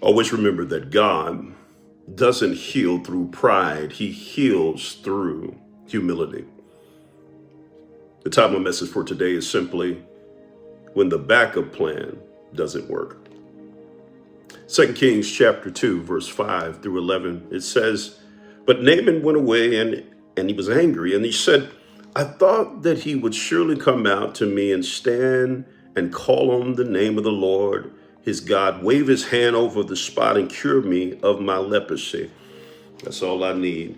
Always remember that God doesn't heal through pride. He heals through humility. The title message for today is simply, when the backup plan doesn't work. 2 Kings chapter 2, verse 5 through 11, it says, "But Naaman went away and he was angry, and he said, I thought that he would surely come out to me and stand and call on the name of the Lord, his God, wave his hand over the spot and cure me of my leprosy." That's all I need.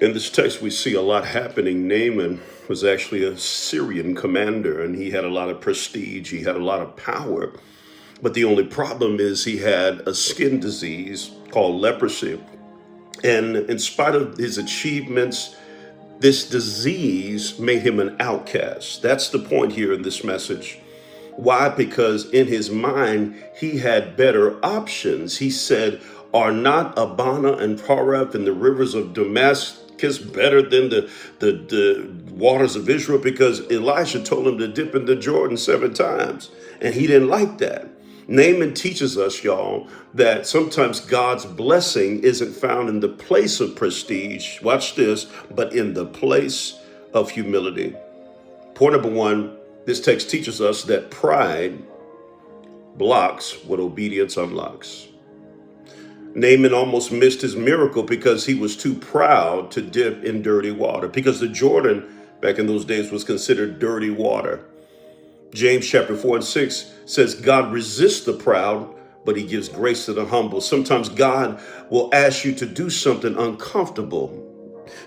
In this text, we see a lot happening. Naaman was actually a Syrian commander, and he had a lot of prestige. He had a lot of power. But the only problem is he had a skin disease called leprosy. And in spite of his achievements, this disease made him an outcast. That's the point here in this message. Why? Because in his mind, he had better options. He said, "Are not Abana and Pharpar and the rivers of Damascus better than the waters of Israel?" Because Elisha told him to dip in the Jordan 7 times, and he didn't like that. Naaman teaches us, y'all, that sometimes God's blessing isn't found in the place of prestige, watch this, but in the place of humility. Point number 1, this text teaches us that pride blocks what obedience unlocks. Naaman almost missed his miracle because he was too proud to dip in dirty water, because the Jordan back in those days was considered dirty water. James chapter 4 and 6 says, God resists the proud, but he gives grace to the humble. Sometimes God will ask you to do something uncomfortable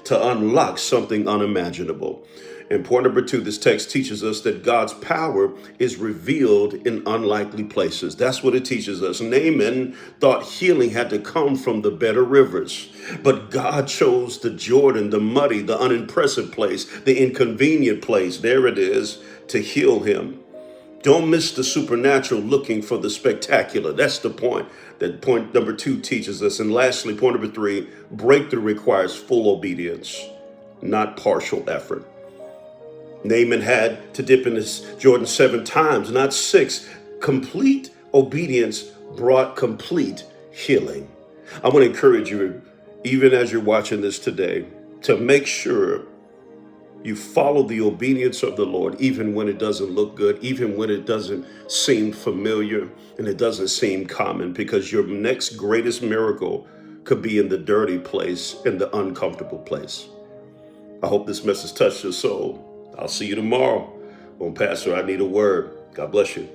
to unlock something unimaginable. And point number 2, this text teaches us that God's power is revealed in unlikely places. That's what it teaches us. Naaman thought healing had to come from the better rivers, but God chose the Jordan, the muddy, the unimpressive place, the inconvenient place. There it is, to heal him. Don't miss the supernatural looking for the spectacular. That's the point that point number 2 teaches us. And lastly, point number 3, breakthrough requires full obedience, not partial effort. Naaman had to dip in his Jordan 7 times, not 6. Complete obedience brought complete healing. I want to encourage you, even as you're watching this today, to make sure you follow the obedience of the Lord, even when it doesn't look good, even when it doesn't seem familiar and it doesn't seem common, because your next greatest miracle could be in the dirty place, in the uncomfortable place. I hope this message touched your soul. I'll see you tomorrow on Pastor I Need a Word. God bless you.